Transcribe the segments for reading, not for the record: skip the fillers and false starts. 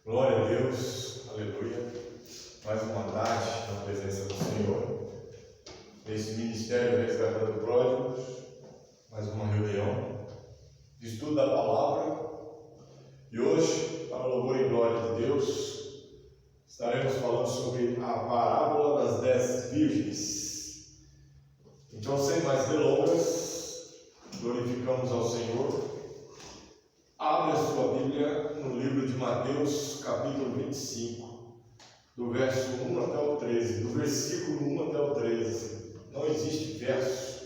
Glória a Deus, aleluia. Mais uma tarde na presença do Senhor. Nesse ministério Resgatando Pródigos, mais uma reunião de estudo da palavra. E hoje, para o louvor e glória de Deus, estaremos falando sobre a parábola das 10 virgens. Então, sem mais delongas, glorificamos ao Senhor. Abre a sua Bíblia no livro de Mateus, capítulo 25, do verso 1 até o 13, do versículo 1 até o 13. Não existe verso.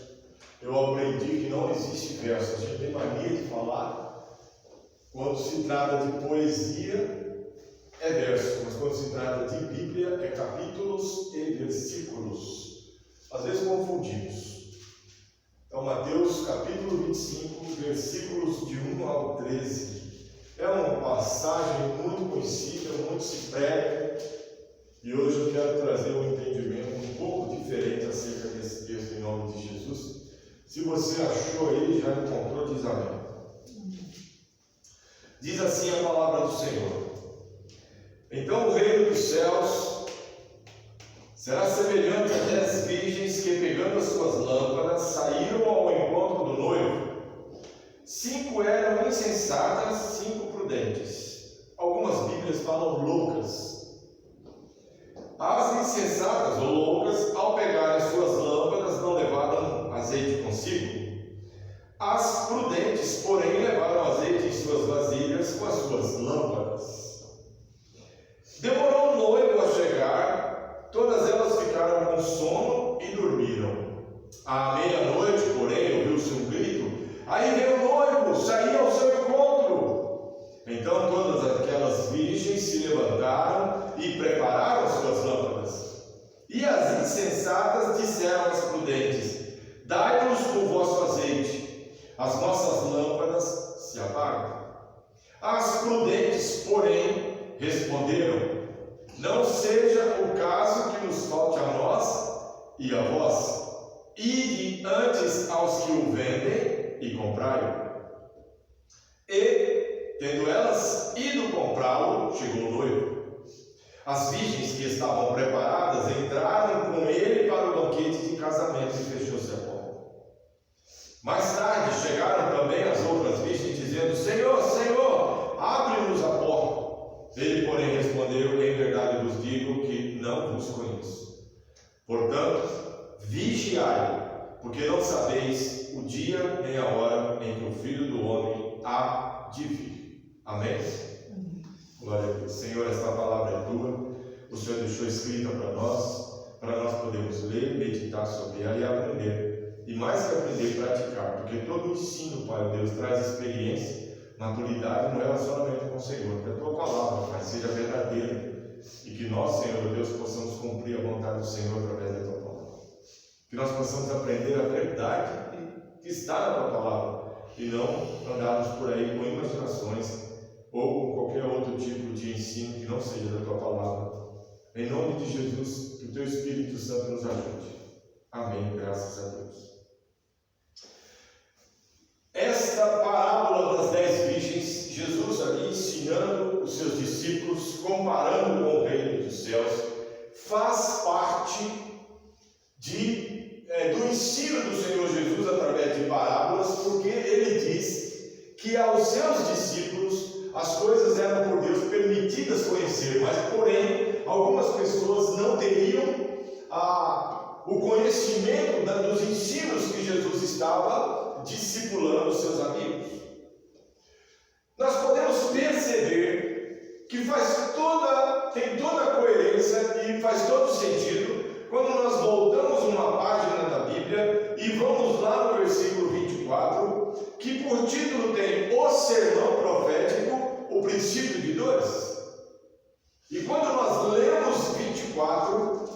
Eu aprendi que não existe verso. A gente tem mania de falar, quando se trata de poesia, é verso, mas quando se trata de Bíblia, é capítulos e versículos. Às vezes confundimos. Então, Mateus capítulo 25, versículos de 1 ao 13. É uma passagem muito conhecida, muito se prega, e hoje eu quero trazer um entendimento um pouco diferente acerca desse texto em nome de Jesus. Se você achou aí, já encontrou, diz amém. Diz assim a palavra do Senhor: Então o reino dos céus será semelhante a 10 virgens que, pegando as suas lâmpadas, saíram ao encontro do noivo. 5 eram insensatas, 5 prudentes. Algumas Bíblias falam loucas. As insensatas ou loucas, ao pegarem as suas lâmpadas, não levaram azeite consigo. As prudentes, porém, levaram azeite em suas vasilhas com as suas lâmpadas. Demorou o noivo a chegar, todas elas ficaram com sono e dormiram. À meia-noite, porém, ouviu-se um grito: Aí vem o noivo, saí ao seu encontro. Então todas aquelas virgens se levantaram e prepararam suas lâmpadas. E as insensatas disseram às prudentes: Dai-nos o vosso azeite, as nossas lâmpadas se apagam. As prudentes, porém, responderam: Não seja o caso que nos falte a nós e a vós. Ide antes aos que o vendem e comprai-o. E, tendo elas ido comprá-lo, chegou o noivo. As virgens que estavam preparadas entraram com ele para o banquete de casamento e fechou-se a porta. Mais tarde chegaram também as outras virgens, dizendo: Senhor, Senhor, abre-nos a porta. Ele, porém, respondeu: Em verdade vos digo que não vos conheço. Portanto, vigiai, porque não sabeis o dia nem a hora em que o Filho do Homem há de vir. Amém? Glória a Deus. Senhor, esta palavra é tua. O Senhor deixou escrita para nós podermos ler, meditar sobre ela e aprender. E mais que aprender, praticar. Porque todo ensino, Pai Deus, traz experiência, maturidade no relacionamento com o Senhor. Que a tua palavra, Pai, seja verdadeira. E que nós, Senhor Deus, possamos cumprir a vontade do Senhor através da tua palavra. Que nós possamos aprender a verdade que está na tua palavra. E não andarmos por aí com imaginações ou com qualquer outro tipo de ensino que não seja da tua palavra. Em nome de Jesus, que o teu Espírito Santo nos ajude. Amém, graças a Deus. Esta parábola das 10 virgens, Jesus ali ensinando os seus discípulos, comparando com o reino dos céus, faz parte do ensino do Senhor Jesus através de parábolas, porque ele diz que aos seus discípulos as coisas eram por Deus permitidas conhecer, mas porém algumas pessoas não teriam o conhecimento dos ensinos que Jesus estava discipulando os seus amigos. Nós podemos perceber que tem toda a coerência e faz todo sentido quando nós voltamos uma página da Bíblia e vamos lá no versículo 24, que por título tem o sermão profético, o princípio de dores. E quando nós lemos 24,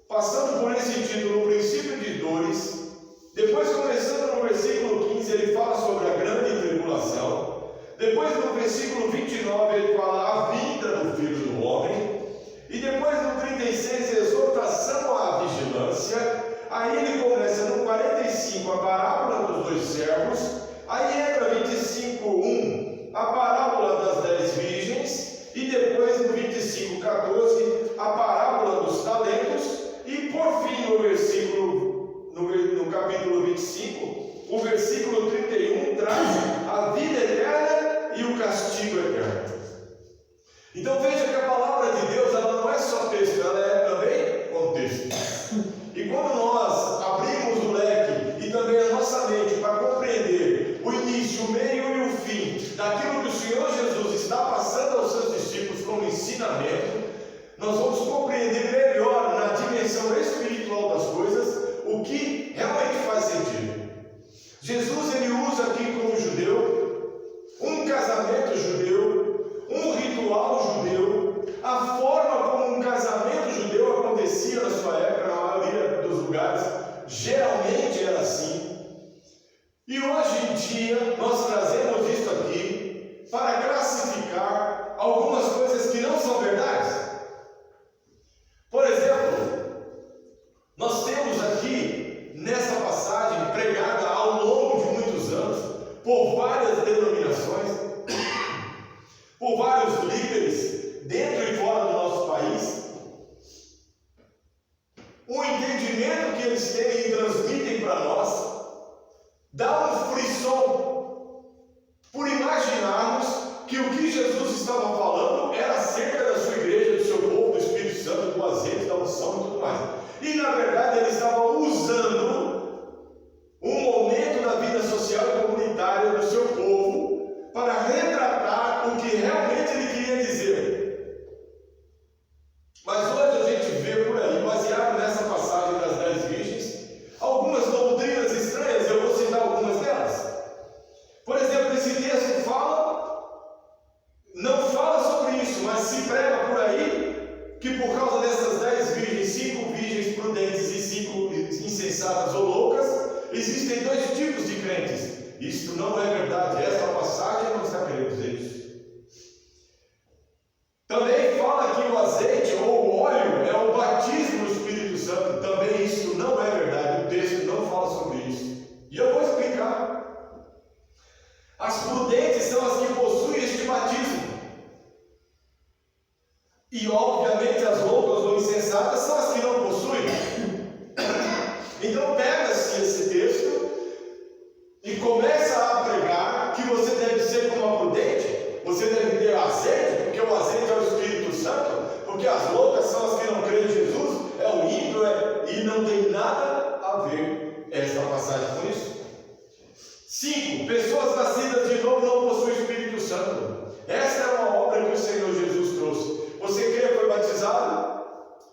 passando por esse título, o princípio de dores, depois começando no versículo 15, ele fala sobre a grande tribulação. Depois no versículo 29 ele fala a vinda do Filho do Homem. E depois no 36, exortação à vigilância. Aí ele começa no 45 a parábola dos 2 servos. Aí entra 25:1 a parábola das 10 virgens. E depois no capítulo 25, o versículo 31 traz a vida eterna e o castigo eterno. Então veja que a palavra de Deus, ela não é só texto, ela é também contexto. E quando nós abrimos o leque e também a nossa mente para compreender o início, o meio e o fim daquilo que o Senhor Jesus está passando aos seus discípulos como ensinamento, nós vamos compreender melhor na dimensão espiritual das coisas o que realmente faz sentido. Jesus, ele usa aqui como judeu um casamento judeu, um ritual judeu, a forma como um casamento judeu acontecia na sua época, na maioria dos lugares, geralmente era assim. E hoje em dia nós trazemos isso aqui para classificar algumas coisas que não são verdades. Por exemplo, nós temos aqui nessa passagem pregada ao longo de muitos anos por várias denominações, por vários líderes dentro e fora do nosso país, o entendimento que eles têm e transmitem para nós dá um frisson por imaginarmos que o que Jesus estava falando era acerca da sua igreja, do seu povo, do Espírito Santo, do azeite, da unção e tudo mais. E na verdade ele estava usando um momento da vida social e comunitária do seu povo para retratar o que realmente ele queria dizer. Mas hoje a gente vê por aí, baseado nessa passagem das 10 virgens, algumas doutrinas estranhas. Eu vou citar algumas delas. Por exemplo, esse texto não fala sobre isso, mas se prega por aí que por causa dessas 10 virgens, 5 virgens prudentes e 5 insensatas ou loucas, existem 2 tipos de crentes. Isto não é verdade. Esta passagem não está querendo dizer isso. Também fala que o azeite ou o óleo é o batismo do Espírito Santo. Também isso não é verdade. O texto não fala sobre isso. E eu vou explicar. As prudentes são as que possuem este batismo. E obviamente as loucas ou insensatas são as que não possuem. Então pega-se esse texto e começa a pregar que você deve ser como a prudente, você deve ter azeite, porque o azeite é o Espírito Santo, porque as loucas são as que não creem em Jesus, é o ímpio, e não tem nada a ver esta passagem com isso. 5. Pessoas nascidas de novo não possuem o Espírito Santo. Essa é uma obra que o Senhor Jesus trouxe. Você crê, foi batizado?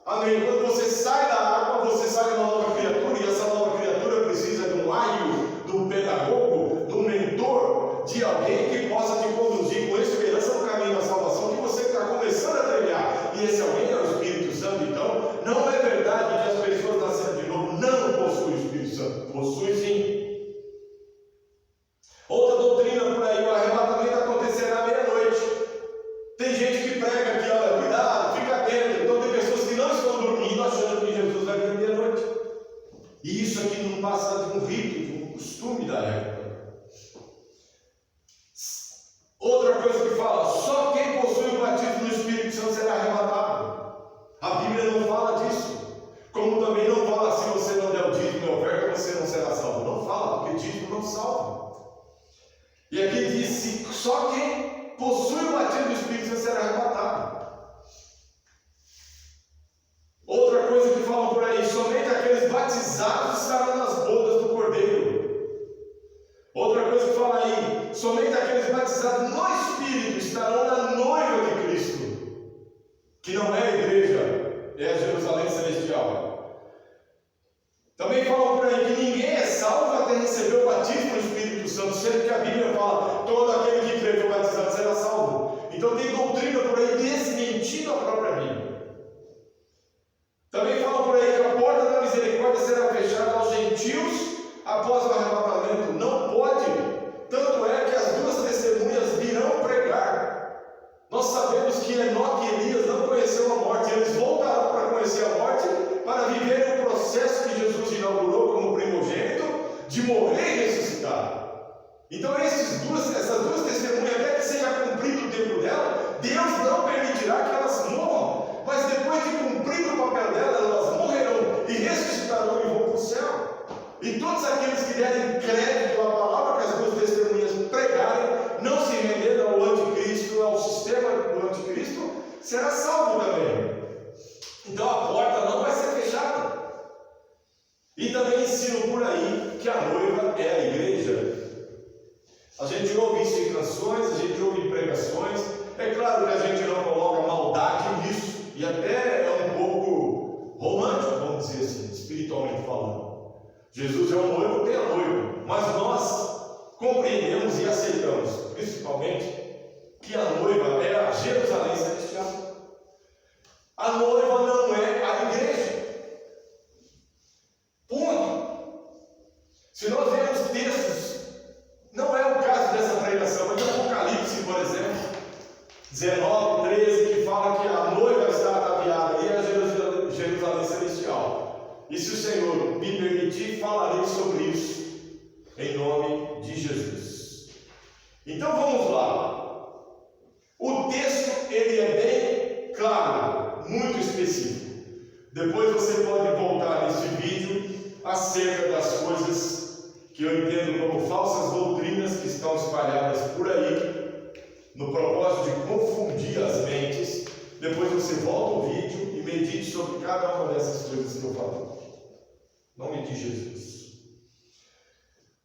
Amém. Quando você sai da água, você sai uma nova criatura, e essa nova criatura precisa de um aio, de um pedagogo, de um mentor, de alguém que possa te conduzir com esperança no caminho da salvação que você está começando a trilhar. E esse alguém é o Espírito Santo. Então, não é verdade que as pessoas nascendo de novo não possuem o Espírito Santo. Possuem sim. Outra doutrina por aí, o arrebatamento acontecerá à meia-noite. Tem gente que prega aqui, olha, cuidado, fica atento. Então tem pessoas que não estão dormindo achando que Jesus vai vir meia-noite. E isso aqui não passa de um rito, de um costume da época. Outra coisa que fala, só quem possui o batismo no Espírito Santo será arrebatado. A Bíblia não fala disso. Como também não fala, se você não der o dízimo e oferta, você não será salvo. Não fala, porque dízimo não salva. E aqui diz, só quem possui o batismo do Espírito Santo será arrebatado. Outra coisa que falam por aí, somente aqueles batizados estarão nas bodas do Cordeiro. Outra coisa que fala aí, somente aqueles batizados no Espírito estarão na noiva de Cristo, que não é a igreja, é a Jerusalém Celestial. Também falam por aí que ninguém é salvo até receber o batismo do Espírito Santo, sendo que a Bíblia fala, todo aquele que crê que é batizado será salvo. Então tem doutrina por aí desmentindo a própria Bíblia. Também falam por aí que a porta da misericórdia será fechada aos gentios após o arrebatamento. Não pode. Tanto é que as 2 testemunhas virão pregar. Nós sabemos que Enoque e Elias não conheceram a morte. Eles voltarão para conhecer a morte, para viver o processo que Jesus inaugurou como primogênito, de morrer e ressuscitar. Então essas duas testemunhas, até que seja cumprido o tempo dela, Deus não permitirá que elas morram. Mas depois de cumprido o papel dela, elas morrerão e ressuscitarão será salvo também. Então a porta não vai ser fechada. E também ensino por aí que a noiva é a igreja. A gente ouve isso em canções, a gente ouve em pregações. É claro que a gente não coloca maldade nisso, e até é um pouco romântico, vamos dizer assim, espiritualmente falando. Jesus é o noivo, tem a noiva, mas nós compreendemos e aceitamos, principalmente, que a noiva é a Jerusalém celestial. A noiva não é a igreja. Ponto. Se nós vemos textos, não é o caso dessa pregação, mas de Apocalipse, por exemplo, 19, 13, que fala que a noiva está ataviada e é a Jerusalém celestial. E se o Senhor me permitir, falarei sobre isso, em nome de Jesus. Então vamos lá. O texto, ele é bem claro, muito específico. Depois você pode voltar nesse vídeo acerca das coisas que eu entendo como falsas doutrinas que estão espalhadas por aí, no propósito de confundir as mentes. Depois você volta o vídeo e medite sobre cada uma dessas coisas que eu falei. Em nome de Jesus.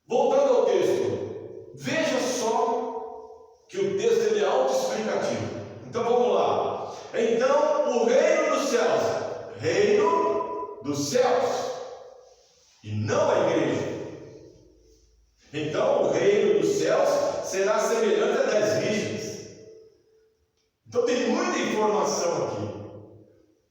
Voltando ao texto, veja só que o texto ele é autoexplicativo. Então vamos lá. Então o reino dos céus, e não a igreja. Então o reino dos céus será semelhante a 10 virgens. Então tem muita informação aqui.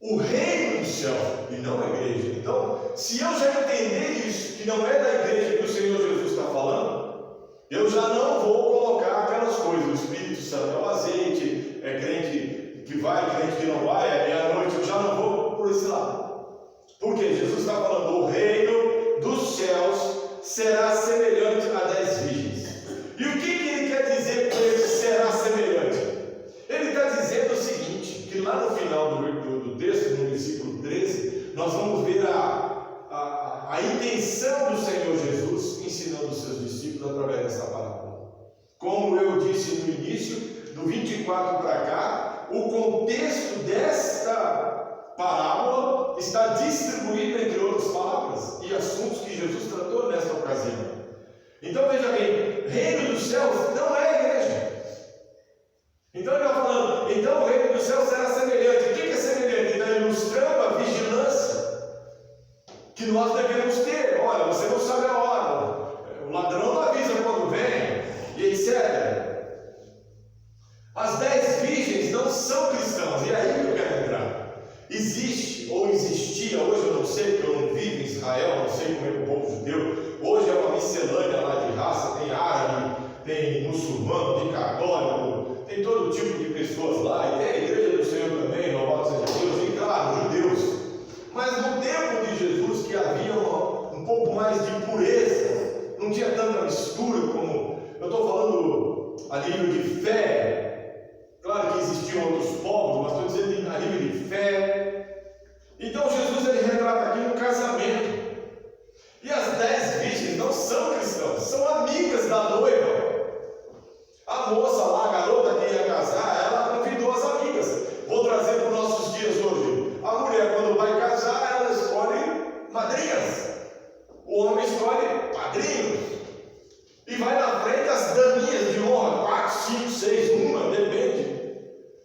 O reino dos céus e não a igreja. Então, se eu já entender isso, que não é da igreja que o Senhor Jesus está falando, eu já não vou colocar aquelas coisas. O Espírito Santo é o azeite, é crente que vai, crente que não vai, é meia-noite. Eu já não vou por esse lado. Porque Jesus está falando, o reino dos céus será semelhante a 10 virgens. E o que ele quer dizer com esse será semelhante? Ele está dizendo o seguinte, que lá no final do texto, no versículo 13, nós vamos ver a intenção do Senhor Jesus ensinando os seus discípulos através dessa parábola. Como eu disse no início, do 24 para cá, o contexto desta parábola está distribuído entre outras palavras e assuntos que Jesus tratou nesta ocasião. Então veja bem, reino dos céus não é a igreja. Então ele está falando, então o reino dos céus será semelhante. O que é semelhante? Ele está ilustrando a vigilância que nós devemos ter. Olha, você não sabe a hora, o ladrão não avisa quando vem, e etc. As 10 virgens não são cristãs, e é aí que eu quero entrar. Existe, ou existia, hoje eu não sei, porque eu não vivo em Israel, não sei como é que o povo judeu, hoje é uma miscelânea lá de raça, tem árabe, tem muçulmano, tem católico, tem todo tipo de pessoas lá, e tem a igreja do Senhor também, louvado seja Deus, e claro, judeus. Mas no tempo de Jesus, que havia um pouco mais de pureza, não tinha tanta mistura como, eu estou falando a nível de fé. Claro que existiam outros povos, mas estou dizendo a nível de fé. Então Jesus ele retrata aqui um casamento. E as 10 virgens não são cristãs, são amigas da noiva. A moça lá, a garota que ia casar, ela convidou as amigas. Vou trazer para os nossos dias hoje. A mulher, quando vai casar, ela escolhe madrinhas. O homem escolhe padrinhos. E vai na frente as daminhas de honra, 4, 5, 6, uma, depende.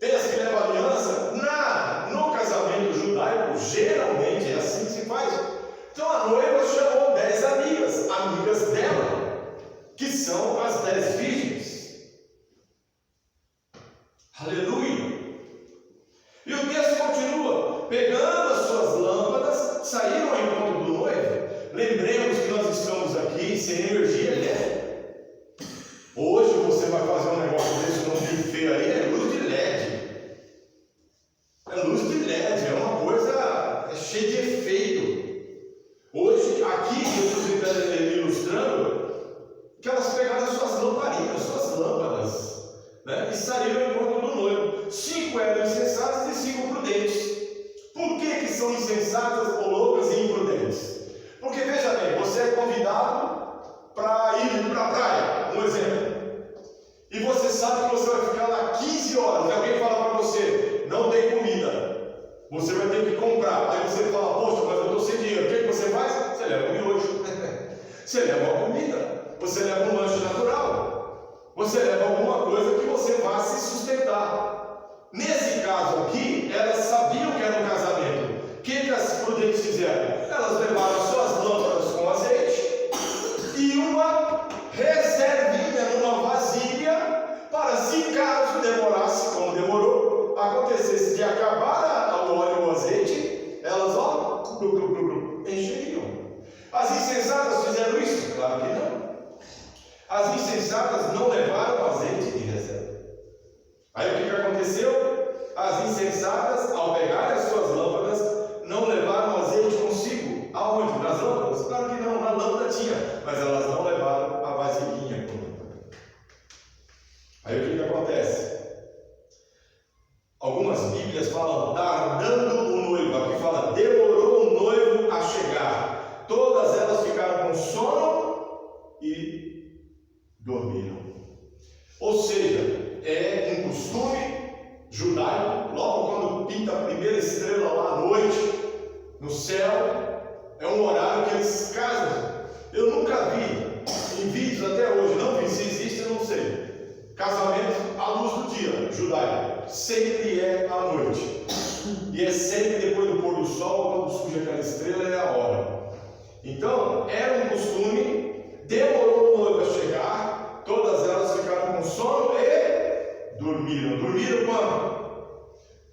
Tem as que levam aliança. No casamento judaico, geralmente é assim que se faz. Então a noiva chamou 10 amigas, amigas dela, que são as 10 virgens. Aleluia! E o texto continua, pegando as suas lâmpadas, saíram ao encontro do noivo. Lembremos que nós estamos aqui sem energia elétrica. Hoje você vai fazer um negócio desse num buffet aí, é luz de LED. É luz de LED, é uma coisa cheia de efeito. Hoje, aqui, Jesus está ilustrando que elas pegaram as suas lamparinas, suas lâmpadas, né, e saíram ao encontro do noivo. 5 eram insensatas e 5 prudentes. Por que são insensatas ou loucas e imprudentes? Porque veja bem, você é convidado para ir comprar. Aí você fala, poxa, mas eu estou sem dinheiro. O que você faz? Você leva um miojo. Você leva uma comida. Você leva um lanche natural. Você leva alguma coisa que você vá se sustentar. Nesse caso aqui, elas sabiam que era um casamento. O que as prudentes fizeram? Elas levaram suas lâmpadas com azeite e uma reservinha numa vasilha para, se caso demorasse, como demorou, acontecesse de acabar o óleo e o azeite, elas encheriam. As insensatas fizeram isso? Claro que não. As insensatas não levaram azeite de reserva. Aí o que aconteceu? As insensatas, ao pegarem as suas lâmpadas, não levaram azeite consigo. Aonde? Nas lâmpadas? Claro que não, na lâmpada tinha, mas elas não levaram a vasilhinha com lâmpada. Aí o que acontece? Algumas Bíblias falam tardando o noivo, aqui fala demorou o noivo a chegar. Todas elas ficaram com sono e dormiram. Ou seja, é um costume judaico, logo quando pinta a primeira estrela lá à noite, no céu, é um horário que eles casam. Eu nunca vi, em vídeos até hoje, não vi, se existe eu não sei, casamento à luz do dia, judaico, sempre é à noite, e é sempre depois do pôr do sol, quando surge aquela estrela, é a hora. Então, era um costume, demorou o noivo a chegar, todas elas ficaram com sono e dormiram. Dormiram quando?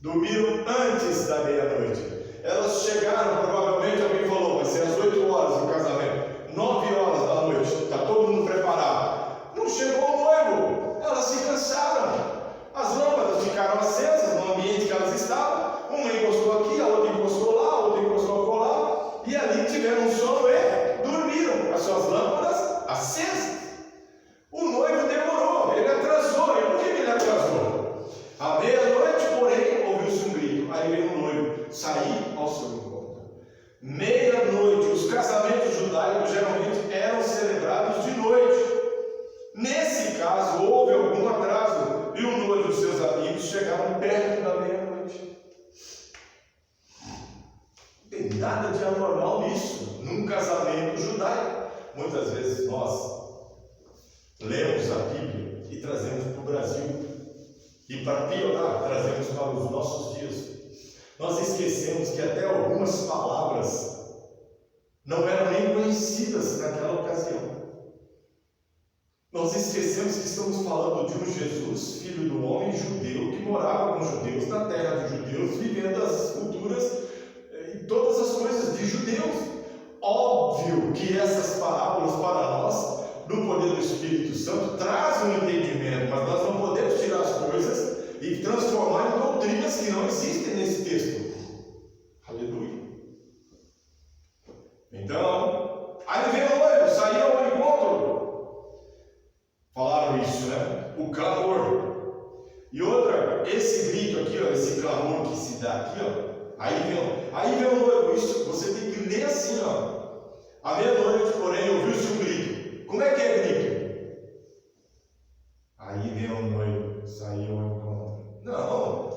Dormiram antes da meia-noite. Elas chegaram, provavelmente alguém falou, vai ser às 8 horas o casamento, 9 horas da noite, está todo mundo preparado. Não chegou o noivo, elas se cansaram. As lâmpadas ficaram acesas no ambiente que elas estavam, uma encostou aqui, a outra encostou lá, a outra encostou acolá, e ali tiveram um sono e dormiram com as suas lâmpadas acesas. O noivo demorou, ele atrasou. E por que ele atrasou? À meia-noite, porém, ouviu-se um grito. Aí veio o noivo sair ao seu encontro. Meia-noite, os casamentos judaicos geralmente eram celebrados de noite. Nesse caso, houve algum atraso e o noivo e os seus amigos chegaram perto da meia-noite. Não tem nada de anormal nisso, num casamento judaico. Muitas vezes nós lemos a Bíblia e trazemos para o Brasil, e para piorar, trazemos para os nossos dias. Nós esquecemos que até algumas palavras não eram nem conhecidas naquela ocasião. Nós esquecemos que estamos falando de um Jesus, filho do homem judeu, que morava com judeus na terra dos judeus, vivendo as culturas e todas as coisas de judeus. Óbvio que essas parábolas para nós, no poder do Espírito Santo, traz um entendimento, mas nós não podemos tirar as coisas e transformar em doutrinas que não existem nesse texto. Aleluia. Então, aí vem o noivo, saiu ao encontro. Falaram isso, né? O clamor. E outra, esse grito aqui, ó, esse clamor que se dá aqui, ó. Aí vem o noivo. Isso você tem que ler assim, ó. À meia-noite, porém, ouviu-se um grito. Como é que é grito? Aí vem o noivo, saiu ao encontro. Não,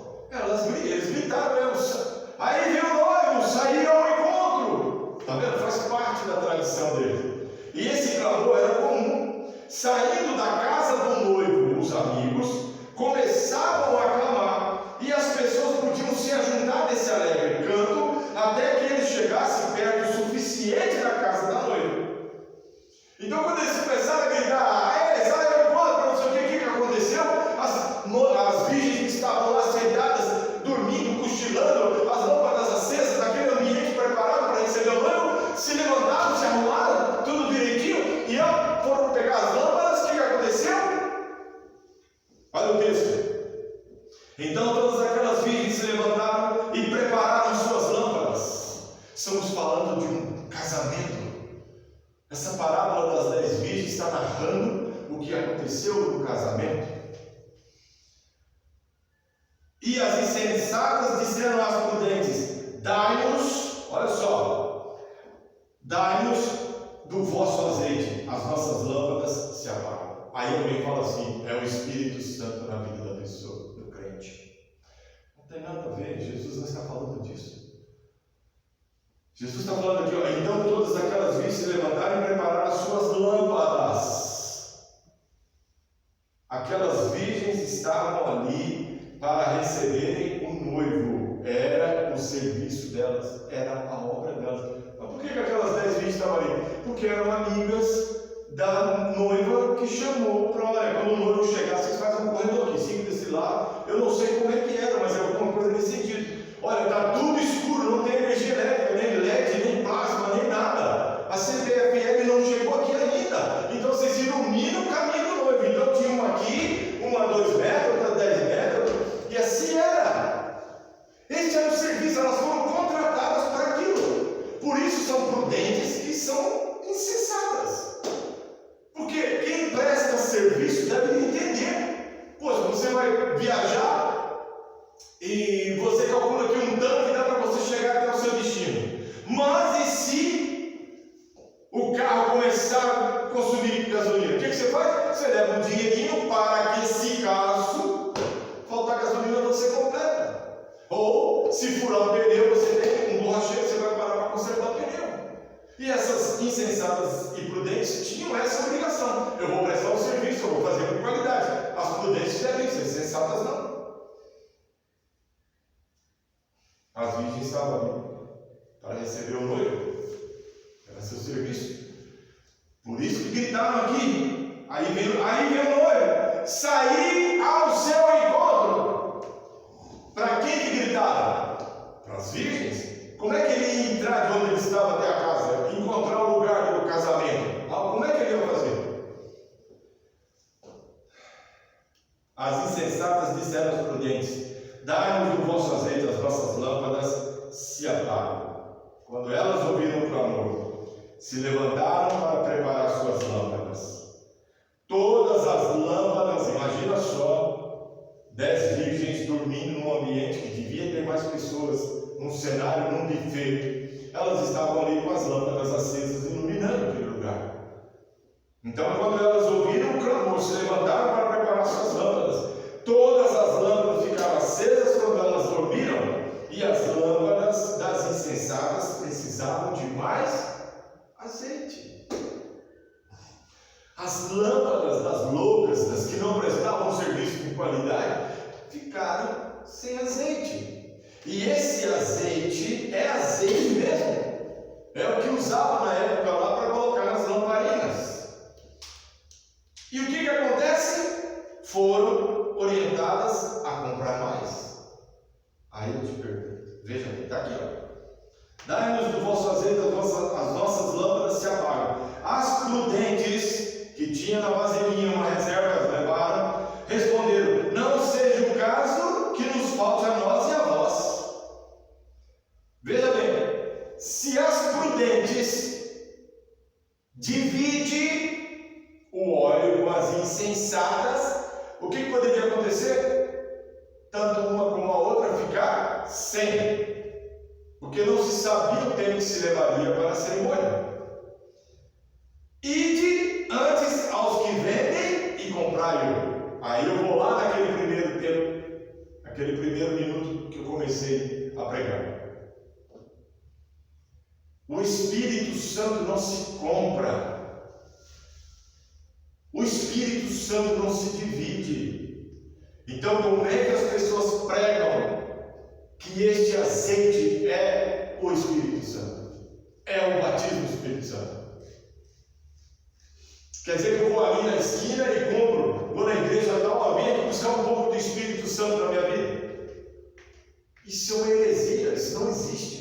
eles gritaram mesmo. Aí vem o noivo, saiu ao encontro. Está vendo? Faz parte da tradição dele. E esse clamor era comum. Saindo da casa do noivo, os amigos começavam a clamar. E as pessoas podiam se ajuntar nesse alegre canto até que eles chegassem perto o suficiente da casa da noiva. Então, quando eles começaram a gritar, sai ao encontro, não sei o que aconteceu, as virgens que estavam lá sentadas, dormindo, cochilando, as lâmpadas acesas, naquele ambiente preparado para receber o noivo, se levantaram, se arrumaram, tudo direitinho, e foram pegar as lâmpadas. O que aconteceu? Olha o texto. Então todas aquelas virgens se levantaram e prepararam suas lâmpadas. Estamos falando de um casamento. Essa parábola das 10 virgens está narrando o que aconteceu no casamento. E as insensatas disseram às prudentes: dai-nos, olha só, dai-nos do vosso azeite, as nossas lâmpadas se apagam. Aí alguém fala assim: é o Espírito Santo na vida da pessoa, do crente. Não tem nada a ver, Jesus não está falando disso. daquelas virgens se levantaram e prepararam as suas lâmpadas. Aquelas virgens estavam ali para receberem o noivo. Era o serviço delas, era a obra delas. Mas por que aquelas 10 virgens estavam ali? Porque eram amigas da noiva que chamou para, olha, quando o noivo chegar, vocês fazem um corredor aqui, 5 desse lado. Eu não sei como é que era, mas é alguma coisa nesse sentido. Olha, está tudo escuro, não tem energia elétrica, nem LED, nem plasma, nem nada. A CPFL não chegou aqui ainda. Então vocês iluminam o caminho do noivo. Então tinha uma aqui, uma a 2 metros, outra a 10 metros, e assim era. Este era o serviço, elas foram contratadas para aquilo. Por isso são prudentes e são insensatas. Porque quem presta serviço deve entender. Pois você vai viajar e você calcula que um tanque dá para você chegar até o seu destino. Mas e se o carro começar a consumir gasolina? O que você faz? Você leva um dinheirinho para que, se caso faltar gasolina, você completa. Ou, se furar o pneu, você tem um borracheiro, você vai parar para consertar o pneu. E essas insensatas e prudentes tinham essa obrigação. Eu vou prestar um serviço, eu vou fazer com qualidade. As prudentes devem ser, sensatas não. As virgens estavam ali para receber o noivo. Era seu serviço. Por isso que gritaram aqui. Aí vem o noivo. Sair ao seu encontro. Para quem que gritaram? Para as virgens. Como é que ele ia entrar de onde ele estava até a casa? Encontrar o lugar do casamento. Como é que ele ia fazer? As insensatas disseram aos prudentes: dai-nos o vosso azeite, as vossas lâmpadas se apagam. Quando elas ouviram o clamor, se levantaram para preparar suas lâmpadas. Todas as lâmpadas, imagina só, 10 virgens dormindo num ambiente que devia ter mais pessoas, num cenário, num buffet. Elas estavam ali com as lâmpadas acesas, iluminando aquele lugar. Então, quando elas ouviram o clamor, se levantaram para preparar suas lâmpadas. Todas as lâmpadas ficaram acesas quando elas dormiram, e as lâmpadas das insensatas precisavam de mais azeite. As lâmpadas das loucas, das que não prestavam serviço com qualidade, ficaram sem azeite. E esse azeite é azeite mesmo. É o que usavam na época lá para colocar nas lamparinas. E o que acontece? Foram orientadas a comprar mais. Aí eu te pergunto, veja, está aqui, ó. Dai-nos do vosso azeite, as nossas lâmpadas se apagam. As prudentes, que tinham na vasilhinha uma reserva, as levaram, responderam: não seja o caso que nos falte a nós e a vós. Veja bem, se as prudentes dividem o óleo com as insensatas, o que poderia acontecer? Tanto uma como a outra ficar sem. Porque não se sabia o tempo que se levaria para a cerimônia. Ide antes aos que vendem e comprai-o. Aí eu vou lá naquele primeiro tempo, aquele primeiro minuto que eu comecei a pregar. O Espírito Santo não se compra. O Espírito Santo não se divide. Então, como é que as pessoas pregam que este azeite é o Espírito Santo? É o batismo do Espírito Santo. Quer dizer que eu vou ali na esquina e compro, vou na igreja tal, vim aqui buscar um pouco do Espírito Santo na minha vida. Isso é uma heresia, isso não existe.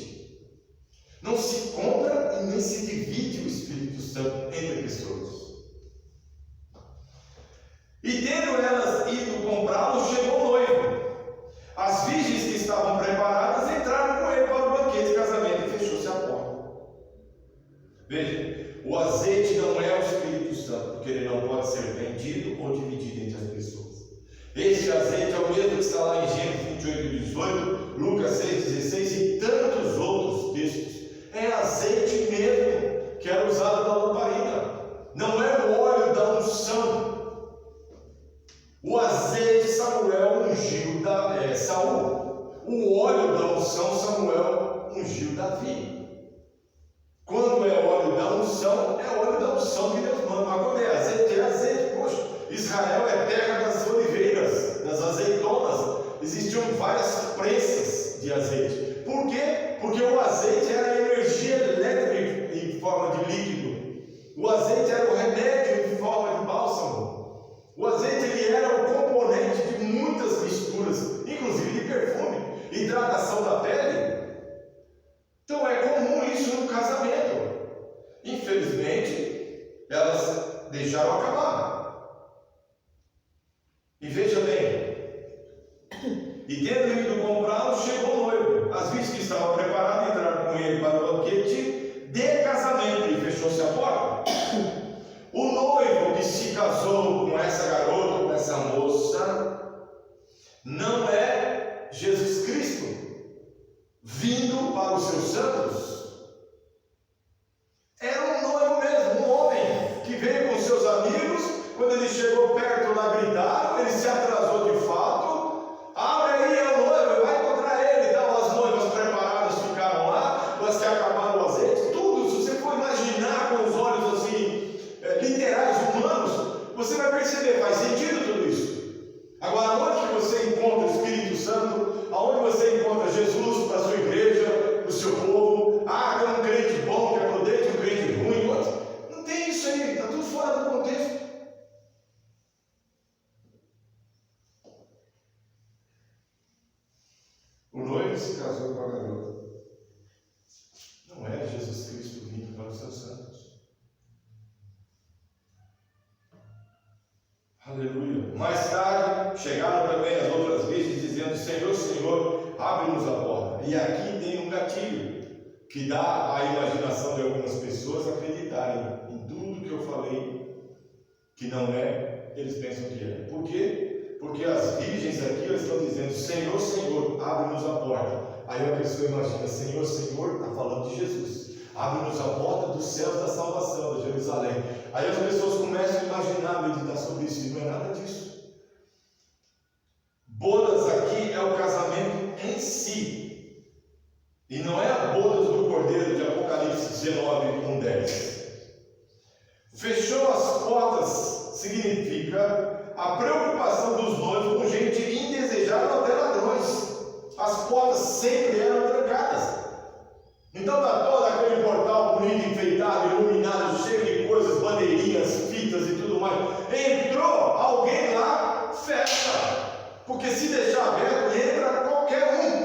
Não se compra e nem se divide o Espírito Santo entre pessoas. E tendo elas ido comprá-lo, chegou o noivo. As virgens que estavam preparadas entraram com ele para o banquete de casamento e fechou-se a porta. Veja, o azeite não é o Espírito Santo, porque ele não pode ser vendido ou dividido entre as pessoas. Este azeite é o mesmo que está lá em Gênesis 28 e 18, Lucas 6, 16 e tantos outros textos. É azeite mesmo que era usado na lamparina. Não é o óleo da unção. O azeite Samuel ungiu Saul. O óleo da unção Samuel ungiu Davi. Quando é óleo da unção, é óleo da unção que Deus manda. Mas quando é azeite, poxa, Israel é terra das oliveiras, das azeitonas. Existiam várias prensas de azeite. Por quê? Porque o azeite era energia elétrica em forma de líquido. O azeite era o remédio em forma de bálsamo. O azeite ele era o componente de muitas misturas, inclusive de perfume, hidratação da pele. Então é comum isso no casamento. Infelizmente, elas deixaram acabar. E veja bem, e tendo ido comprá-lo, chegou o noivo. As vistas que estavam preparadas entraram com ele para o banquete de casamento e fechou-se a porta. O noivo que se casou com essa garota, com essa moça, não é Jesus Cristo vindo para os seus santos. Era um noivo mesmo, um homem que veio com seus amigos. Quando ele chegou perto lá, gritaram, ele se atrasou de fato. Abre aí, é o noivo, vai encontrar ele. Então as noivas preparadas ficaram lá, as que acabaram o azeite, tudo. Se você for imaginar com os olhos assim, literais, humanos, você vai perceber, faz sentido tudo isso. Agora, onde que você encontra o Espírito Santo? Aonde você encontra Jesus para a sua igreja, para o seu povo? Ah, tem um crente bom que é prudente, um crente ruim, outro. Não tem isso aí, está tudo fora do contexto. O noivo se casou com a garota. Não é Jesus Cristo vindo para os seus santos. Aleluia. Mais tarde, chegaram também as outras virgens dizendo: Senhor, Senhor, abre-nos a porta. E aqui tem um gatilho que dá à imaginação de algumas pessoas acreditarem em tudo que eu falei, que não é, eles pensam que é. Por quê? Porque as virgens aqui elas estão dizendo: Senhor, Senhor, abre-nos a porta. Aí a pessoa imagina: Senhor, Senhor, está falando de Jesus. Abre-nos a porta dos céus da salvação, de Jerusalém. Aí as pessoas começam a imaginar, meditar sobre isso, e não é nada disso. Bodas aqui é o casamento em si, e não é a bodas do Cordeiro de Apocalipse 19, 1:10. Fechou as portas significa a preocupação dos noivos com gente indesejada ou até ladrões. As portas sempre eram trancadas. Então está todo aquele portal bonito, enfeitado, iluminado, cheio de coisas, bandeirinhas, fitas e tudo mais. Entrou alguém lá, fecha. Porque se deixar aberto, entra qualquer um.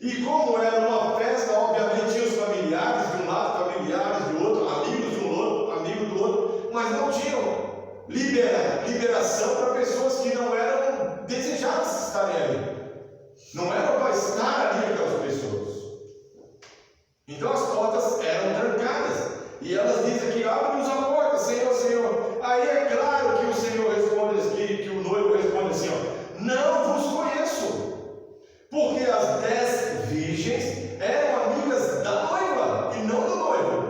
E como era uma festa, obviamente tinha os familiares de um lado, familiares do outro, amigos de um outro, amigo do outro, mas não tinham liberação para pessoas que não eram desejadas estarem ali. Não eram para estar ali aquelas pessoas. Então as portas eram trancadas. E elas dizem aqui: abre-nos a porta, Senhor, Senhor. Aí é claro que o Senhor responde aqui, que o noivo responde assim: ó, não vos conheço. Porque as 10 virgens eram amigas da noiva e não do noivo.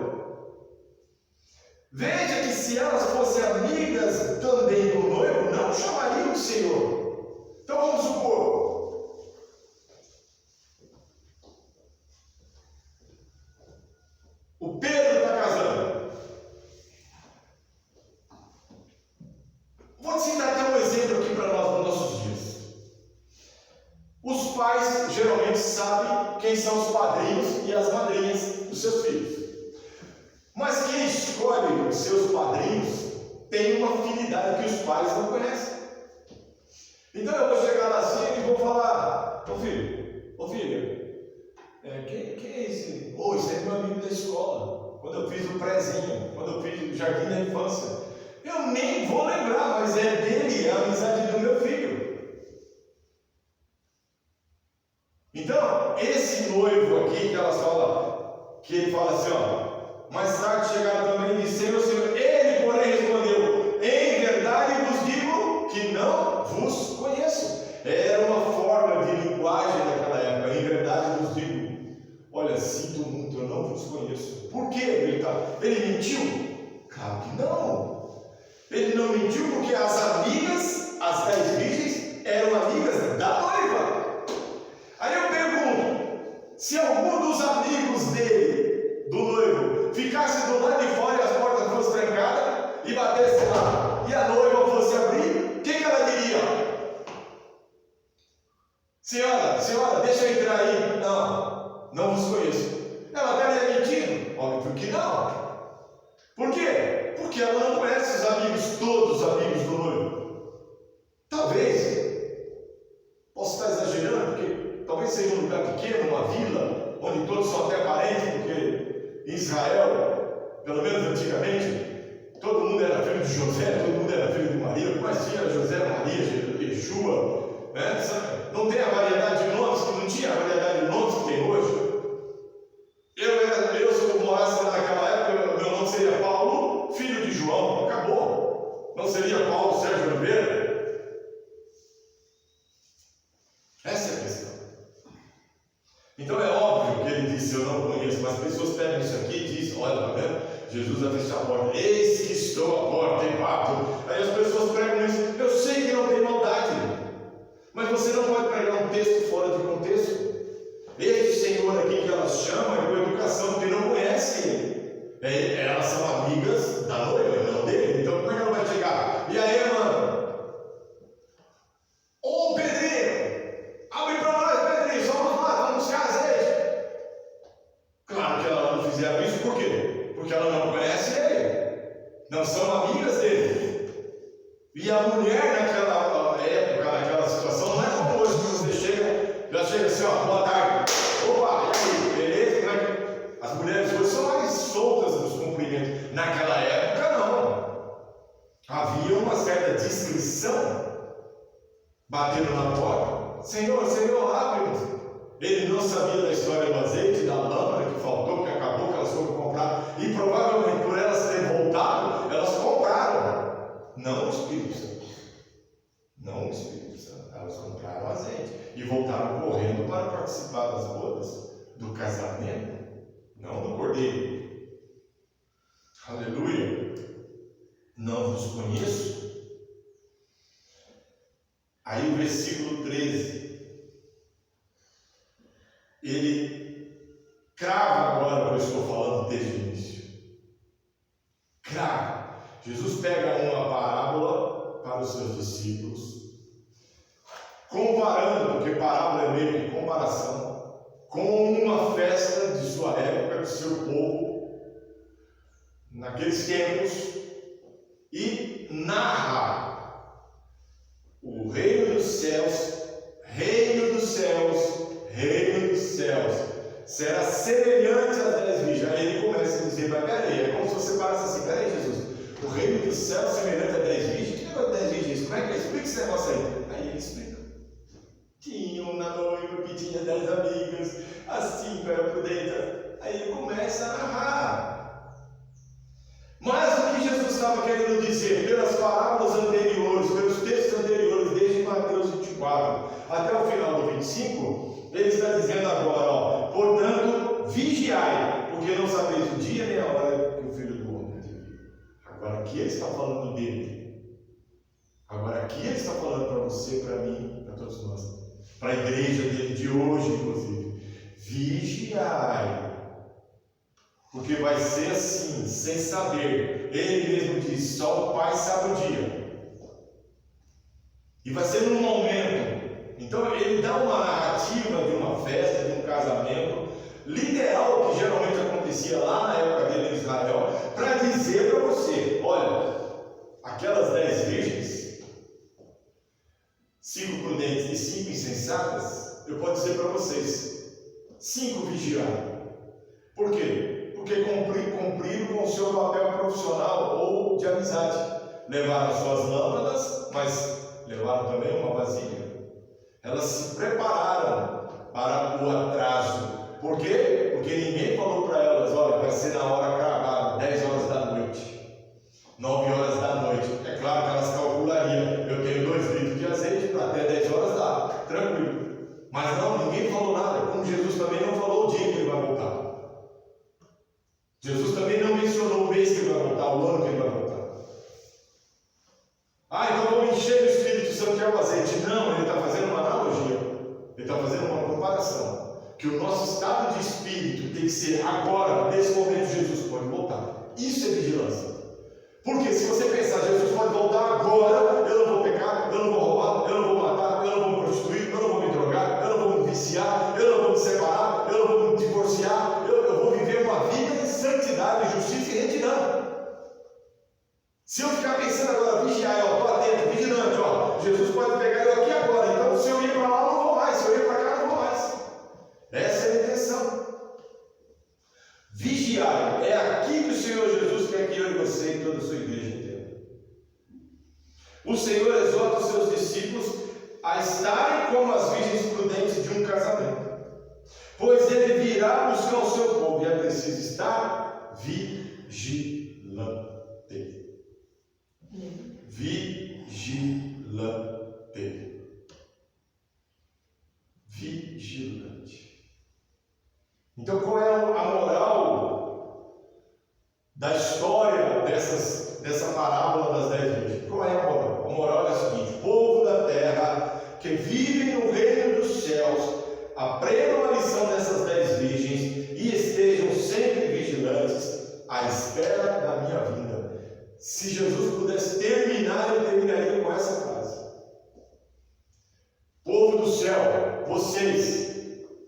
Veja que se elas fossem amigas também do noivo, não chamariam de Senhor. Então vamos supor, o Pedro está casando. Vou citar até um exemplo aqui para nós nos nossos dias. Os pais geralmente sabem quem são os padrinhos e as madrinhas dos seus filhos. Mas quem escolhe os seus padrinhos tem uma afinidade que os pais não conhecem. Então eu vou chegar lá assim e vou falar: ô filha, quem é esse? Esse é meu amigo da escola. Quando eu fiz o prézinho, quando eu fiz o jardim da infância. Eu nem vou lembrar, mas é dele, é a amizade do meu filho. Então, esse noivo aqui que elas falam, que ele fala assim, ó, mais tarde chegaram também e disseram: Senhor, ele porém respondeu: em verdade vos digo que não vos conheço. Era uma forma de linguagem daquela época. Em verdade vos digo: olha, sinto muito, eu não vos conheço. Por quê? Ele mentiu? Claro que não. Ele não mentiu porque as amigas, as 10 virgens, eram amigas da noiva. Aí eu pergunto: se algum dos amigos dele, do Senhora, deixa eu entrar aí. Não vos conheço. Ela estaria mentindo? Óbvio que não. Por quê? Porque ela não conhece os amigos, todos os amigos do noivo. Talvez, posso estar exagerando, porque talvez seja um lugar pequeno, uma vila, onde todos são até parentes, porque em Israel, pelo menos antigamente, todo mundo era filho de José, todo mundo era filho de Maria, o que mais tinha era José, Maria, Yeshua, né? Não tem a variedade de nomes, que não tinha a variedade de nomes que tem hoje. Se eu morasse naquela época, meu nome seria Paulo, filho de João, acabou. Não seria Paulo Sérgio Oliveira. Essa é a questão. Então é óbvio que ele disse, eu não conheço, mas as pessoas pegam isso aqui e dizem, olha, tá vendo? Jesus vai fechar a porta, eis que estou à porta e bato. Aí as pessoas pregam isso, eu sei que não tem maldade, mas você não pode pregar um texto fora de contexto. Este Senhor aqui que elas chamam é com educação, porque não conhecem ele. Elas são amigas da noiva e não dele. Então como é que ela vai chegar? E aí, mano? Ô Pedrinho, abre para nós, Pedrinho, vamos lá, vamos buscar azeite. Claro que elas não fizeram isso, por quê? Porque ela não conhece ele, não são amigas dele. E a mulher naquela época, naquela situação, não é como hoje que você chega, já chega assim, ó, boa tarde. Opa, e aí, beleza? Como é que... As mulheres hoje são mais soltas nos cumprimentos. Naquela época, não. Havia uma certa discrição. Batendo na porta. Senhor, abre-nos. Ele não sabia da história do azeite, da lâmpada que faltou, que acabou, que elas foram comprar. E provavelmente por elas terem voltado, elas compraram. Não o Espírito Santo. Não o Espírito Santo. Elas compraram azeite. E voltaram correndo para participar das bodas, do casamento, não do cordeiro. Aleluia. Não vos conheço. Aí o versículo 13, ele crava agora o que eu estou falando desde o início. Crava. Jesus pega uma parábola para os seus discípulos, comparando, porque parábola é meio que comparação, com uma festa de sua época, do seu povo, naqueles tempos, e narra o reino dos céus, será semelhante às 10 virgens. Aí ele começa a dizer, mas peraí, é como se você parasse assim, peraí Jesus, o reino dos céus semelhante a 10 virgens? Que negócio de 10 virgens? Como é que é? Explica esse negócio aí. Aí ele explica. Tinha uma noiva que tinha 10 amigas, as 5 eram prudentes. Aí ele começa a narrar. Mas o que Jesus estava querendo dizer, pelas parábolas anteriores, pelos textos anteriores, desde Mateus 24 até o final do 25, ele está dizendo agora, ó, portanto, vigiai, porque não sabeis o dia nem a hora que o Filho do Homem tem vir. Agora aqui ele está falando dele. Agora aqui ele está falando para você, para mim, para todos nós, para a igreja dele de hoje, inclusive. Vigiai. Porque vai ser assim, sem saber. Ele mesmo diz, só o Pai sabe o dia. E vai ser num momento. Então ele dá uma narrativa de uma festa, de um casamento, literal, que geralmente acontecia lá na época dele em Israel, para dizer para você, olha, aquelas 10 virgens, 5 prudentes e 5 insensatas, eu posso dizer para vocês, 5 vigiaram. Por quê? Porque cumpriram com o seu papel profissional ou de amizade. Levaram suas lâmpadas, mas levaram também uma vasilha. Elas se prepararam para o atraso. Por quê? Porque ninguém falou para elas, olha, vai ser na hora cravada, 10 horas da noite, 9 horas da noite. É claro que elas calculariam, eu tenho 2 litros de azeite, para até 10 horas dá, tranquilo. Mas não, ninguém falou nada, como Jesus também não falou o dia que ele vai voltar. Jesus também não mencionou o mês que ele vai voltar, o ano que ele vai voltar. Então vamos encher o Espírito Santo que é o azeite. Não, ele está fazendo uma analogia. Ele está fazendo uma comparação. Que o nosso estado de espírito tem que ser agora, nesse momento, Jesus pode voltar. Isso é vigilância. Porque se você pensar, Jesus pode voltar agora, eu não vou pecar, eu não vou roubar, eu não vou matar, eu não vou me prostituir, eu não vou me drogar, O Senhor exorta os seus discípulos a estarem como as virgens prudentes de um casamento, pois ele virá buscar o seu povo e é preciso estar vigilante. Vigilante. Vigilante. Então, qual é a moral da história dessa parábola das 10 virgens? Qual é a moral? A moral é a seguinte: povo da terra que vivem no reino dos céus, aprendam a lição dessas 10 virgens e estejam sempre vigilantes à espera da minha vinda. Se Jesus pudesse terminar, ele terminaria com essa frase: povo do céu, vocês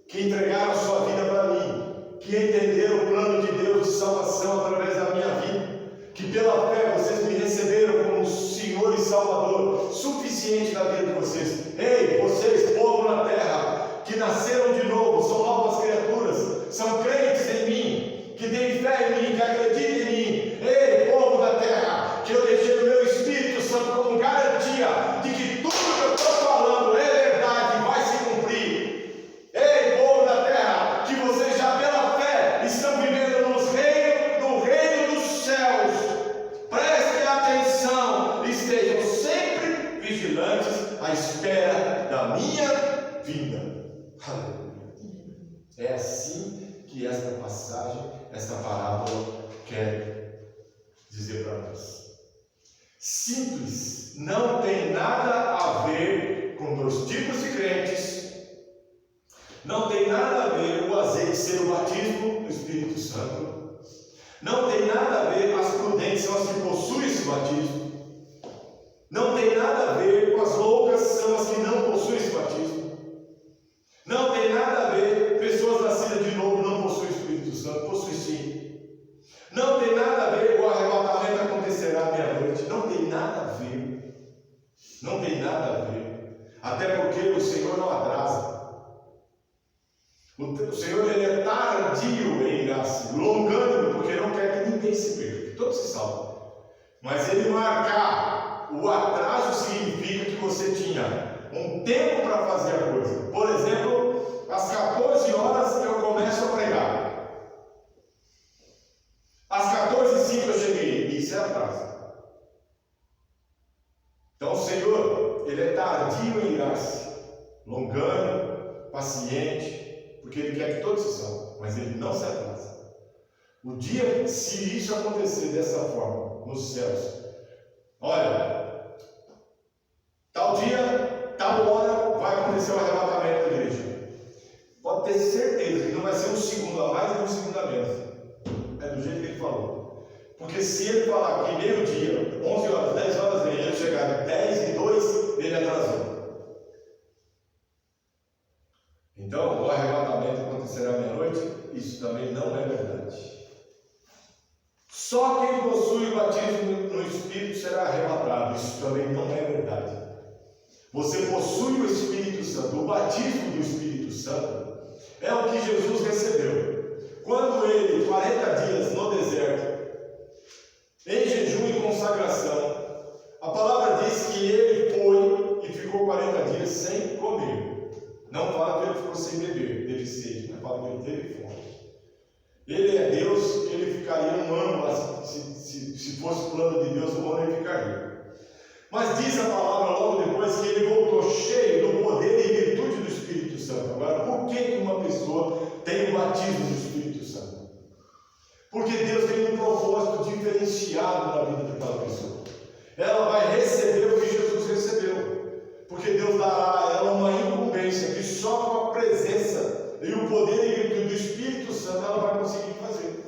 que entregaram a sua vida para mim, que entenderam o plano de Deus de salvação através da minha vida, que pela fé vocês me receberam como Senhor e Salvador, suficiente na vida de vocês. Ei, vocês, povo na terra, que nasceram de novo, são novas criaturas, são crentes em mim, que têm fé em mim, que acreditam em mim. Ei, povo da terra, que eu deixei o meu Espírito Santo como garantia de que tudo que eu estou falando é verdade e vai se cumprir. Ei, povo da terra, que vocês já pela fé estão vivendo no reino dos céus. Prestem atenção, estejam sempre vigilantes à espera da minha vinda. Aleluia. É assim que esta passagem, esta parábola quer dizer para nós. Simples, não tem nada a ver com 2 tipos de crentes, não tem nada a ver o azeite ser o batismo do Espírito Santo, não tem nada a ver as prudentes são as que possuem esse batismo, não tem nada a ver com as loucas são as que não possuem esse batismo, não tem nada a ver pessoas nascidas de novo não possuem o Espírito Santo, possuem sim. Não tem nada a ver com o arrebatamento acontecerá à meia-noite. Não tem nada a ver. Não tem nada a ver. Até porque o Senhor não atrasa. O Senhor ele é tardio em graça, longânimo, porque não quer que ninguém se perca, que todos se salvem. Mas ele marcar o atraso significa que você tinha um tempo para fazer a coisa. Por exemplo, às 14 horas eu começo a pregar. Às 14h05 eu cheguei, isso é atraso. Então o Senhor, ele é tardio em graça, longânimo, paciente, porque ele quer que todos se salvem, mas ele não se atrasa. O dia, se isso acontecer dessa forma, nos céus, olha, tal dia, tal hora, vai acontecer o arrebatamento da igreja. Pode ter certeza que não vai ser um segundo a mais nem um segundo a menos. É do jeito que ele falou. Porque se ele falar que meio-dia, 11 horas, 10 horas, vem, ele chegar 10:02, ele atrasou. Então, o arrebatamento acontecerá à meia-noite? Isso também não é verdade. Só quem possui o batismo no Espírito será arrebatado. Isso também não é verdade. Você possui o Espírito Santo. O batismo do Espírito Santo é o que Jesus recebeu. Quando ele, 40 dias no deserto, em jejum e consagração, a palavra diz que ele foi e ficou 40 dias sem comer. Não fala que ele ficou sem beber, teve sede, mas fala que ele teve fome. Ele é Deus, ele ficaria um ano lá, se fosse o plano de Deus, um ano ele ficaria. Mas diz a palavra logo depois que ele voltou cheio do poder e virtude do Espírito Santo. Agora, por que uma pessoa tem o batismo do Espírito Santo? Porque Deus tem um propósito diferenciado na vida daquela pessoa. Ela vai receber o que Jesus recebeu. Porque Deus dará a ela uma incumbência que só com a presença e o poder e virtude do Espírito Santo ela vai conseguir fazer.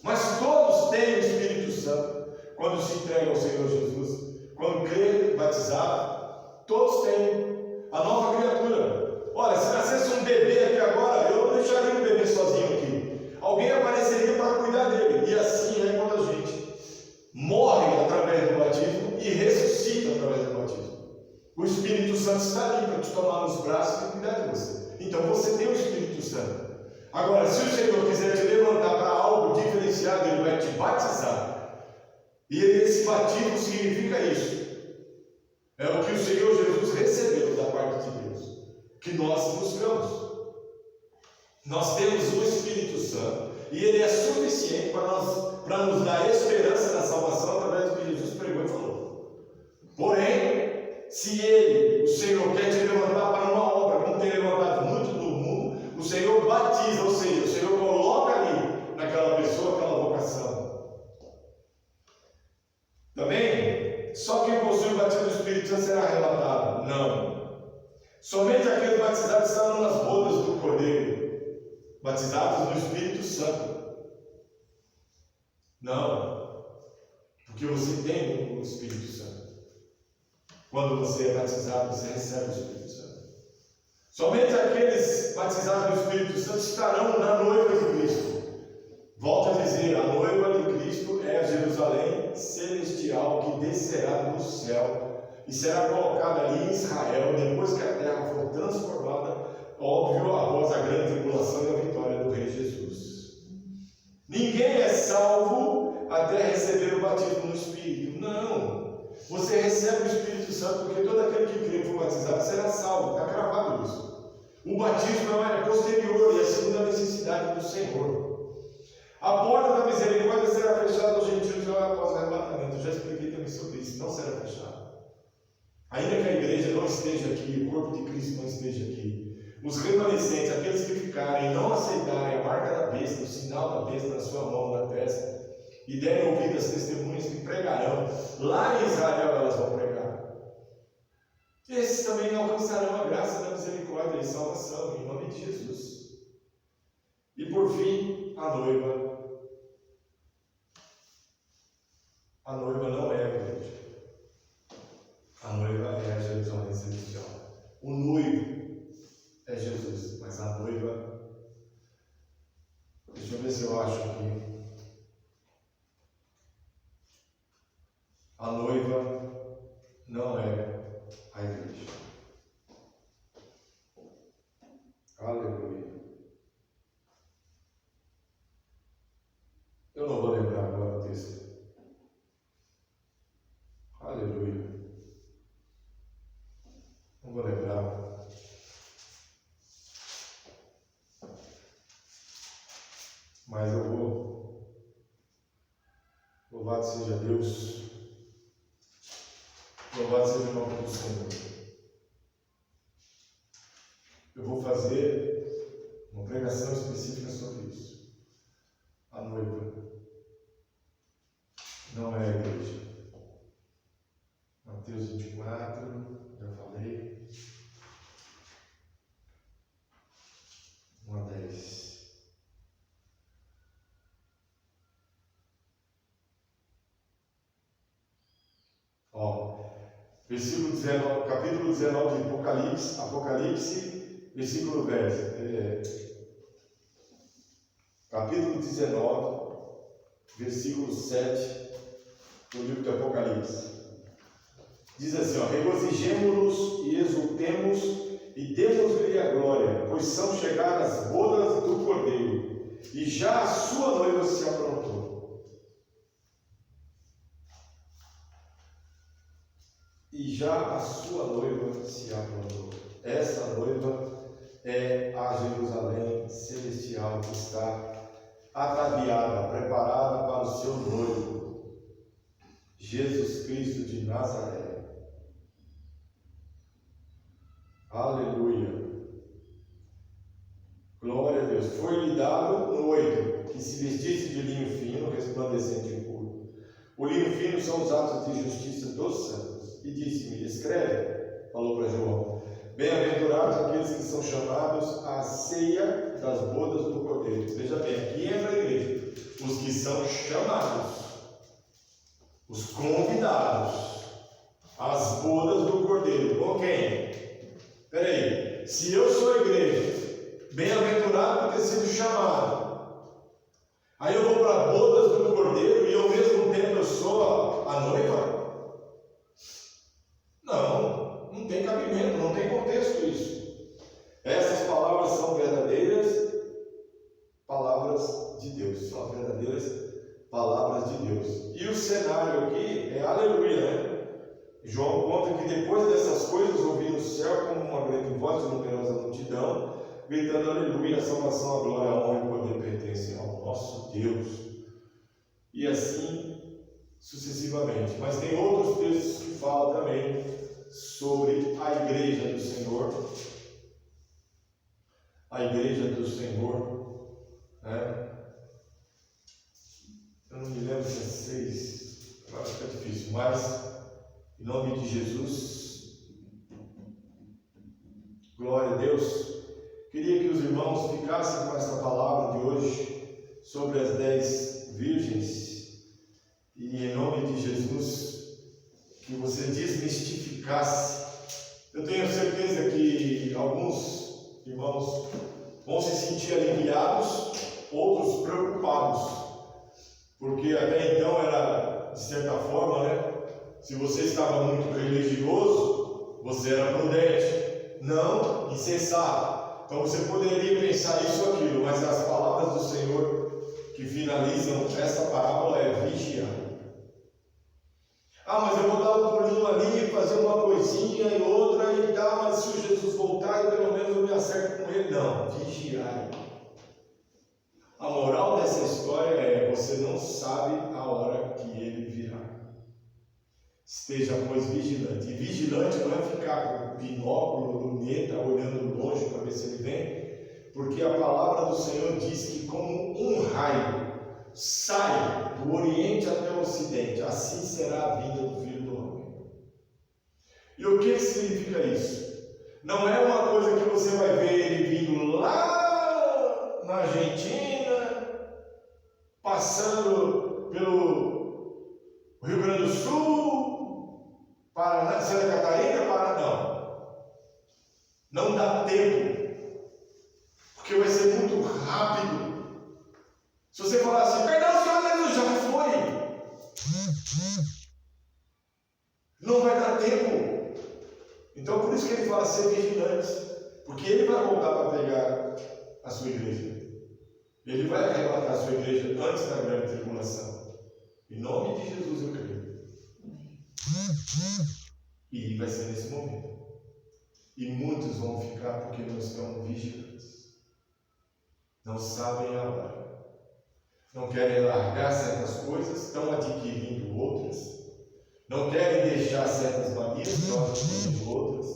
Mas todos têm o Espírito Santo quando se entregam ao Senhor Jesus. Quando crê, batizado, todos têm a nova criatura. Olha, se nascesse um bebê aqui agora, eu não deixaria o bebê sozinho aqui. Alguém apareceria para cuidar dele. E assim é quando a gente morre através do batismo e ressuscita através do batismo. O Espírito Santo está ali para te tomar nos braços e cuidar de você. Então você tem o Espírito Santo. Agora, se o Senhor quiser te levantar para algo diferenciado, Ele vai te batizar. E esse batismo significa isso. É o que o Senhor Jesus recebeu da parte de Deus, que nós buscamos. Nós temos o Espírito Santo e ele é suficiente para nos dar esperança na salvação através do que Jesus pregou e falou. Porém, se ele, o Senhor, quer te levantar para uma obra, como tem levantado muito no mundo, o Senhor batiza, ou seja, o Senhor coloca ali naquela pessoa aquela vocação. Também, só quem possui o batismo do Espírito Santo será arrebatado? Não. Somente aqueles batizados estarão nas bodas do Cordeiro, batizados no Espírito Santo. Não, porque você tem o Espírito Santo. Quando você é batizado, você recebe o Espírito Santo. Somente aqueles batizados no Espírito Santo estarão na noiva de Cristo. Volto a dizer, a noiva de Cristo é a Jerusalém celestial que descerá do céu e será colocada ali em Israel depois que a terra for transformada, óbvio, após a grande tribulação e a vitória do Rei Jesus. Ninguém é salvo até receber o batismo no Espírito. Não. Você recebe o Espírito Santo porque todo aquele que crê e for batizado será salvo. Está gravado isso. O batismo é posterior e a segunda necessidade do Senhor. A porta da misericórdia será fechada aos gentios após o arrebatamento. Eu já expliquei também sobre isso. Não será fechada. Ainda que a igreja não esteja aqui, o corpo de Cristo não esteja aqui, os remanescentes, aqueles que ficarem, não aceitarem a marca da besta, o sinal da besta na sua mão, na testa, e derem ouvido às testemunhas que pregarão, lá em Israel elas vão pregar. Esses também alcançarão a graça da misericórdia e salvação, em nome de Jesus. E por fim, a noiva. A noiva não é a igreja. A noiva é a Jerusalém celestial. O noivo é Jesus, mas a noiva, deixa eu ver se eu acho aqui. A noiva não é a igreja. Aleluia. Eu não vou lembrar agora o texto. Aleluia. Não vou lembrar. Mas eu vou. Louvado seja Deus. Louvado seja o nome do Senhor. Eu vou fazer uma pregação específica sobre isso. A noiva não é a igreja. Mateus 24, já falei. 1:10. Versículo 19, capítulo 19 de Apocalipse, versículo 10. Capítulo 19, versículo 7 do livro de Apocalipse. Diz assim, regozijemo-nos e exultemos e demos-lhe a glória, pois são chegadas as bodas do Cordeiro, e já a sua noiva se aprontou. E já a sua noiva se aprontou. Essa noiva é a Jerusalém celestial que está ataviada, preparada para o seu noivo, Jesus Cristo de Nazaré. Aleluia. Glória a Deus. Foi-lhe dado no 8 que se vestisse de linho fino, resplandecente e puro. O linho fino são os atos de justiça dos santos. E disse-me, escreve, falou para João, bem-aventurados aqueles que são chamados à ceia das bodas do Cordeiro. Veja bem, aqui entra a igreja, os que são chamados, os convidados, às bodas do Cordeiro. Com quem? Peraí, se eu sou a igreja, bem-aventurado por ter sido chamado, aí eu vou para bodas do Cordeiro e ao mesmo tempo eu sou a noiva? Não tem cabimento, não tem contexto isso. Essas palavras são verdadeiras palavras de Deus, são verdadeiras palavras de Deus. E o cenário aqui é aleluia, né? João conta que depois dessas coisas ouviu no céu como uma grande voz de numerosa multidão, gritando aleluia, a salvação, a glória, a honra e o poder pertencem ao nosso Deus. E assim sucessivamente. Mas tem outros textos que falam também sobre a igreja do Senhor. A igreja do Senhor, né? Eu não me lembro se é 6, agora fica difícil, mas em nome de Jesus, glória a Deus. Queria que os irmãos ficassem com essa palavra de hoje sobre as 10 virgens e em nome de Jesus que você desmistificasse. Eu tenho certeza que alguns irmãos vão se sentir aliviados, outros preocupados, porque até então era de certa forma, né? Se você estava muito religioso, você era prudente, não insensato. Então você poderia pensar isso ou aquilo, mas as palavras do Senhor que finalizam essa parábola é vigiar. Ah, mas eu vou dar um pulinho ali, fazer uma coisinha e outra e tal, mas se o Jesus voltar, pelo menos eu me acerto com ele. Não, vigiar. A moral dessa história é: você não sabe a hora que ele virá. Esteja, pois, vigilante. E vigilante não é ficar com binóculo, luneta, olhando longe para ver se ele vem, porque a palavra do Senhor diz que como um raio sai do Oriente até o Ocidente, assim será a vinda do Filho do Homem. E o que significa isso? Não é uma coisa que você vai ver ele vindo lá na Argentina, passando pelo Rio Grande do Sul, Paraná, Santa Catarina, Paraná. Não dá tempo, porque vai ser muito rápido. Se você falar assim, perdão, senhor, já foi. Não vai dar tempo. Então, por isso que ele fala ser vigilante, porque ele vai voltar para pegar a sua igreja. Ele vai arrebatar a sua igreja antes da grande tribulação. Em nome de Jesus eu creio. E vai ser nesse momento. E muitos vão ficar porque não estão vigilantes. Não sabem a hora. Não querem largar certas coisas, estão adquirindo outras. Não querem deixar certas manias, estão adquirindo outras.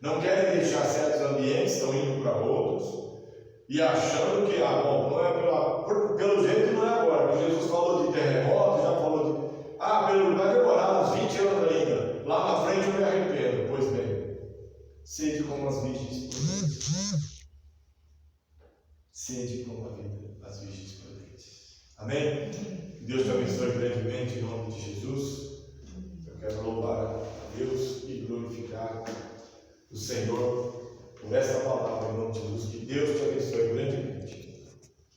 Não querem deixar certos ambientes, estão indo para outros. E achando que, não é pelo jeito não é agora. Porque Jesus falou de terremoto, já falou de... vai demorar uns 20 anos ainda. Lá na frente eu me arrependo. Pois bem, sede como as virgens prudentes. Sede como as virgens prudentes. Amém? Deus te abençoe grandemente em nome de Jesus. Eu quero louvar a Deus e glorificar o Senhor por esta palavra em nome de Jesus. Que Deus te abençoe grandemente.